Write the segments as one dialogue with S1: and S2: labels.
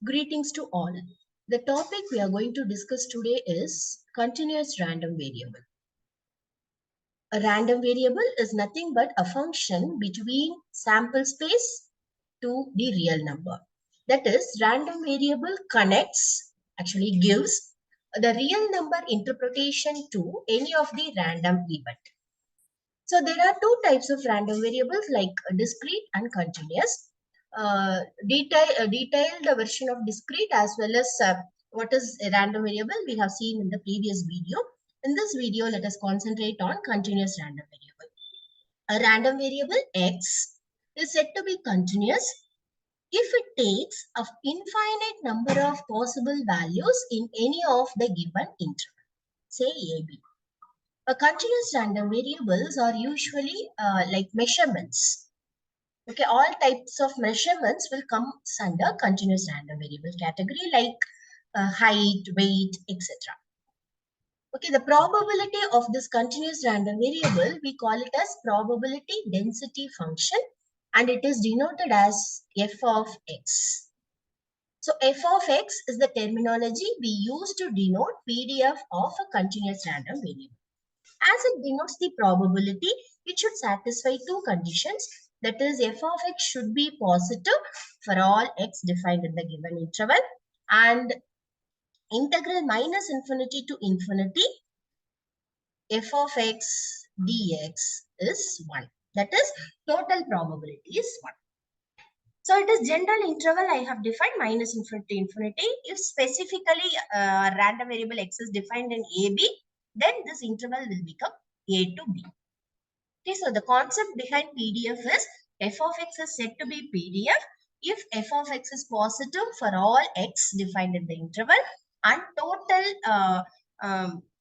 S1: Greetings to all. The topic we are going to discuss today is continuous random variable. A random variable is nothing but a function between sample space to the real number. That is, random variable gives the real number interpretation to any of the random event. So there are two types of random variables like discrete and continuous. Detailed version of discrete as well as what is a random variable we have seen in the previous video. In this video, let us concentrate on continuous random variable. A random variable x is said to be continuous if it takes an infinite number of possible values in any of the given interval, say AB. Continuous random variables are usually like measurements. Okay, all types of measurements will come under continuous random variable category like height, weight, etc. Okay, the probability of this continuous random variable, we call it as probability density function and it is denoted as f of x. So f of x is the terminology we use to denote PDF of a continuous random variable. As it denotes the probability, it should satisfy two conditions. That is, f of x should be positive for all x defined in the given interval and integral minus infinity to infinity f of x dx is 1. That is, total probability is 1. So it is general interval I have defined minus infinity to infinity. If specifically random variable x is defined in AB, then this interval will become A to B. Okay, so the concept behind PDF is f of x is said to be PDF if f of x is positive for all x defined in the interval and total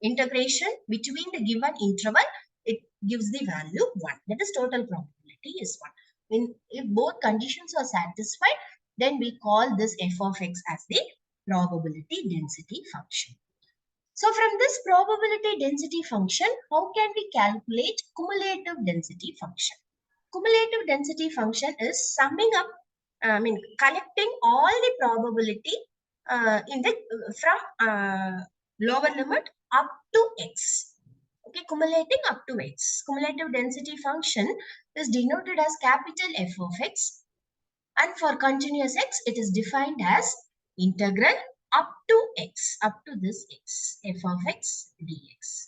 S1: integration between the given interval, it gives the value 1. That is total probability is 1. If both conditions are satisfied, then we call this f of x as the probability density function. So from this probability density function, how can we calculate cumulative density function? Cumulative density function is summing up, collecting all the probability from lower limit up to x. Okay, accumulating up to x. Cumulative density function is denoted as capital F of x. And for continuous x, it is defined as integral up to x, up to this x, f of x dx.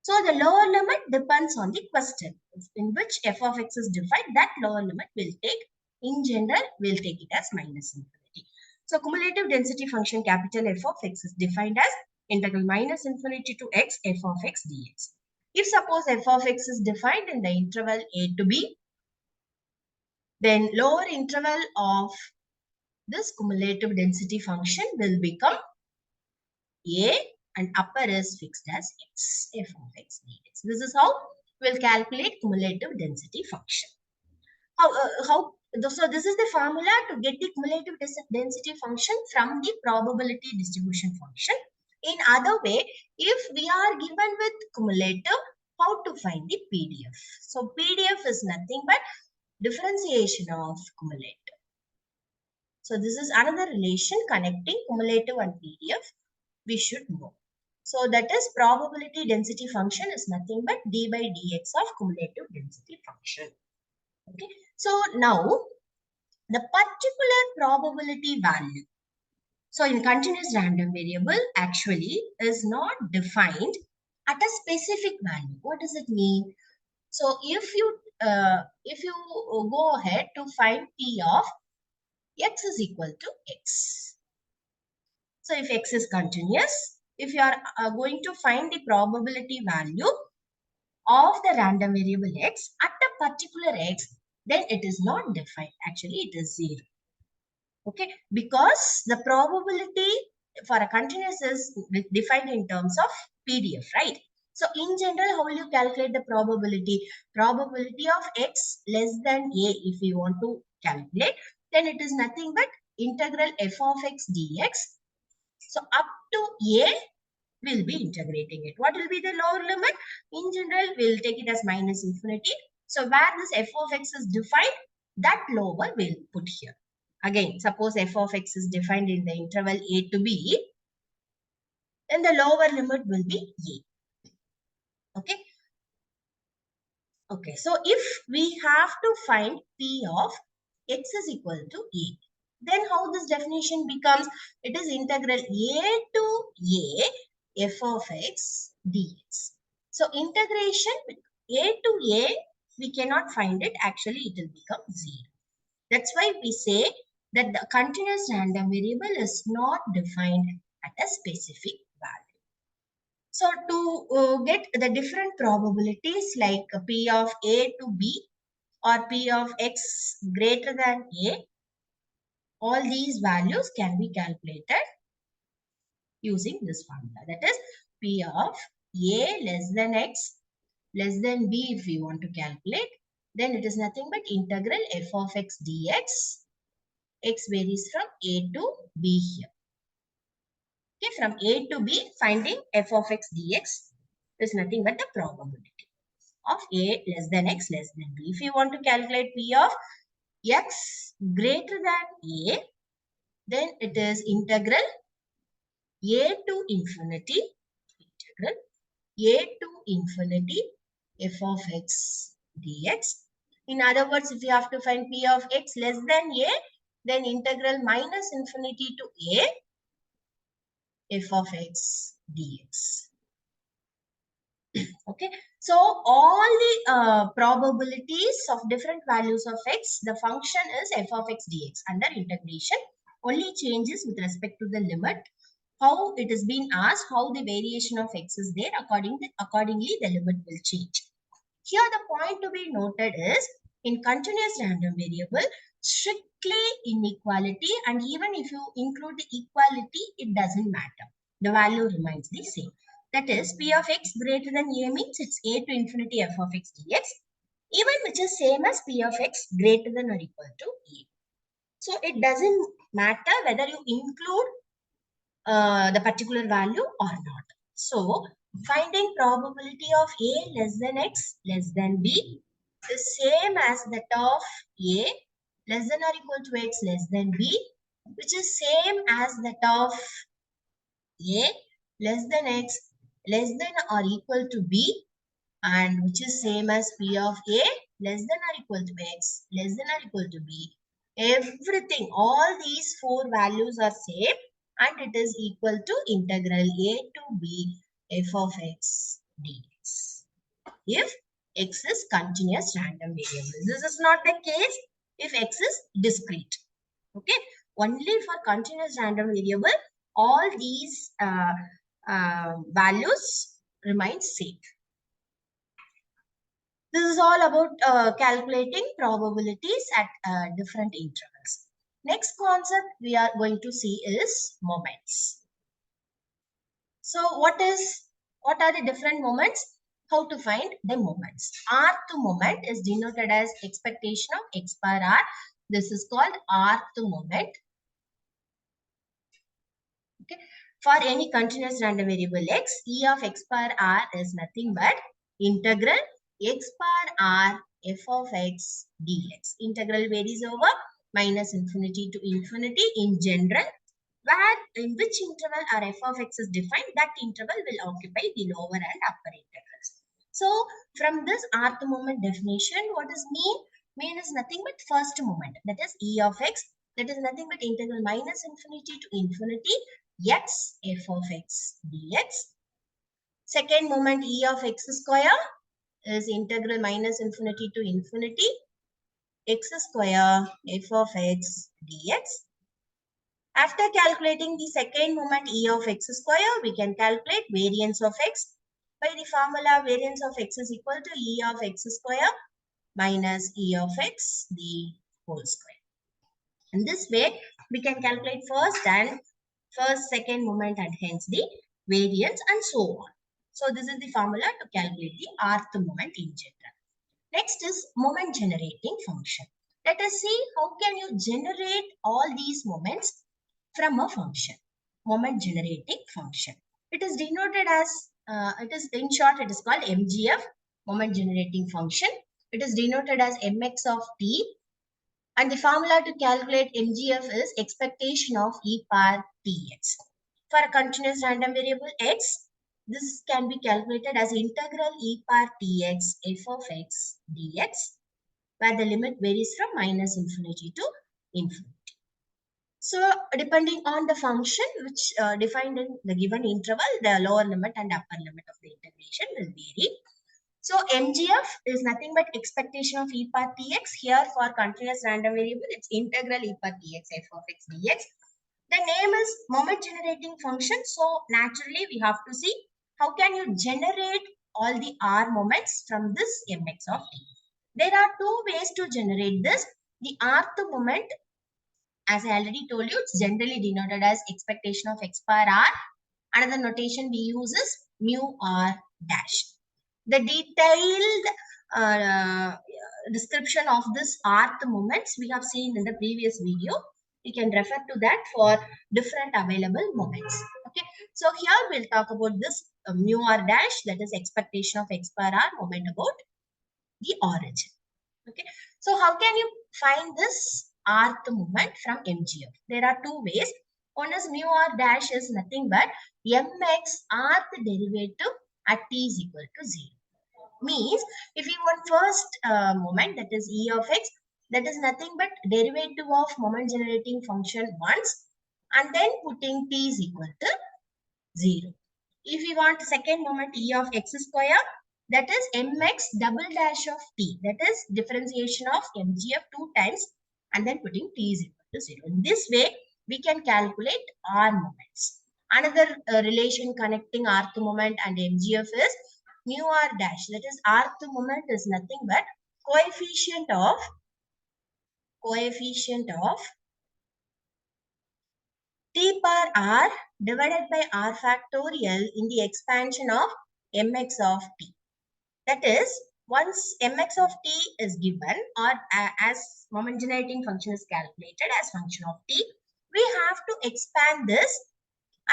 S1: So the lower limit depends on the question in which f of x is defined. That lower limit will take, in general, we'll take it as minus infinity. So cumulative density function capital F of x is defined as integral minus infinity to x f of x dx. If suppose f of x is defined in the interval a to b, then lower interval of this cumulative density function will become a and upper is fixed as x, f of x dx. This is how we'll calculate cumulative density function. So this is the formula to get the cumulative density function from the probability distribution function. In other way, if we are given with cumulative, how to find the PDF? So PDF is nothing but differentiation of cumulative. So this is another relation connecting cumulative and PDF we should know. So that is probability density function is nothing but d by dx of cumulative density function. Okay. So now the particular probability value. So in continuous random variable actually is not defined at a specific value. What does it mean? So if you go ahead to find p of x is equal to x. So if x is continuous, if you are going to find the probability value of the random variable x at a particular x, then it is not defined. Actually, it is 0. Okay, because the probability for a continuous is defined in terms of PDF, right? So in general, how will you calculate the probability? Probability of x less than a, if you want to calculate, then it is nothing but integral f of x dx. So up to a, we'll be integrating it. What will be the lower limit? In general, we'll take it as minus infinity. So where this f of x is defined, that lower we'll put here. Again, suppose f of x is defined in the interval a to b, then the lower limit will be a. Okay. Okay. So if we have to find p of x is equal to a, then how this definition becomes? It is integral a to a f of x dx. So integration with a to a, we cannot find it. Actually, it will become 0. That's why we say that the continuous random variable is not defined at a specific value. So to get the different probabilities like p of a to b or p of x greater than a, all these values can be calculated using this formula. That is p of a less than x less than b if we want to calculate. Then it is nothing but integral f of x dx. X varies from a to b here. Okay, from a to b, finding f of x dx is nothing but the probability of a less than x less than b. If you want to calculate p of x greater than a, then it is integral a to infinity, integral a to infinity f of x dx. In other words, if you have to find p of x less than a, then integral minus infinity to a f of x dx. Okay, so all the probabilities of different values of x, the function is f of x dx under integration. Only changes with respect to the limit, how it is being asked, how the variation of x is there, accordingly the limit will change. Here the point to be noted is, in continuous random variable, strictly inequality, and even if you include the equality, it doesn't matter. The value remains the same. That is, p of x greater than a means it's a to infinity f of x dx, even which is same as p of x greater than or equal to a. So it doesn't matter whether you include the particular value or not. So finding probability of a less than x less than b is same as that of a less than or equal to x less than b, which is same as that of a less than x less than or equal to b, and which is same as p of a less than or equal to x less than or equal to b. Everything, all these four values are same, and it is equal to integral a to b f of x dx. If x is continuous random variable. This is not the case if x is discrete. Okay, only for continuous random variable, all these values remain same. This is all about calculating probabilities at different intervals. Next concept we are going to see is moments. So what are the different moments? How to find the moments? Rth moment is denoted as expectation of x per r. This is called rth moment. Okay. For any continuous random variable x, e of x per r is nothing but integral x per r f of x dx. Integral varies over minus infinity to infinity in general, where in which interval r f of x is defined, that interval will occupy the lower and upper integrals. So from this rth moment definition, what is mean? Mean is nothing but first moment, that is e of x, that is nothing but integral minus infinity to infinity x f of x dx. Second moment e of x square is integral minus infinity to infinity x square f of x dx. After calculating the second moment e of x square, we can calculate variance of x by the formula variance of x is equal to e of x square minus e of x the whole square. In this way, we can calculate first, second moment, and hence the variance and so on. So this is the formula to calculate the rth moment in general. Next is moment generating function. Let us see how can you generate all these moments from a function. Moment generating function. It is denoted as, in short, it is called MGF, moment generating function. It is denoted as mx of t. And the formula to calculate MGF is expectation of e power tx. For a continuous random variable x, this can be calculated as integral e power tx f of x dx, where the limit varies from minus infinity to infinity. So depending on the function which defined in the given interval, the lower limit and upper limit of the integration will vary. So MGF is nothing but expectation of e power tx. Here for continuous random variable, it's integral e power tx f of x dx. The name is moment generating function. So naturally we have to see how can you generate all the r moments from this mx of t. There are two ways to generate this. The rth moment, as I already told you, it's generally denoted as expectation of x power r. Another notation we use is mu r dash. The detailed description of this rth moments we have seen in the previous video. You can refer to that for different available moments. Okay, so here we'll talk about this mu r dash, that is expectation of x power r moment about the origin. Okay, so how can you find this rth moment from MGF? There are two ways. One is mu r dash is nothing but mx rth derivative at t is equal to 0. Means if we want first moment, that is e of x, that is nothing but derivative of moment generating function once and then putting t is equal to 0. If we want second moment e of x square, that is mx double dash of t, that is differentiation of MGF 2 times and then putting t is equal to 0. In this way, we can calculate r moments. Another relation connecting rth moment and MGF is mu r dash, that is rth moment is nothing but coefficient of t power r divided by r factorial in the expansion of mx of t. That is, once mx of t is given or as moment generating function is calculated as function of t, we have to expand this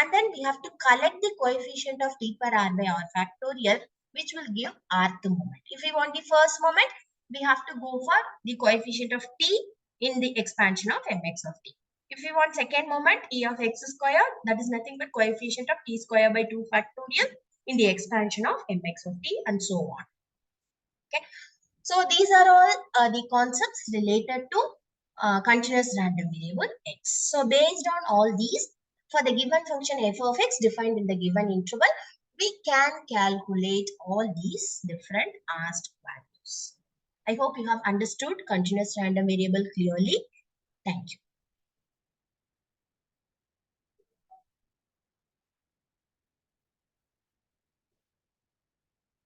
S1: and then we have to collect the coefficient of t power r by r factorial, which will give rth moment. If we want the first moment, we have to go for the coefficient of t in the expansion of mx of t. If we want second moment, e of x square, that is nothing but coefficient of t square by 2 factorial in the expansion of mx of t and so on. Okay, so these are all the concepts related to continuous random variable x. So based on all these, for the given function f of x defined in the given interval, we can calculate all these different asked values. I hope you have understood continuous random variable clearly. Thank you.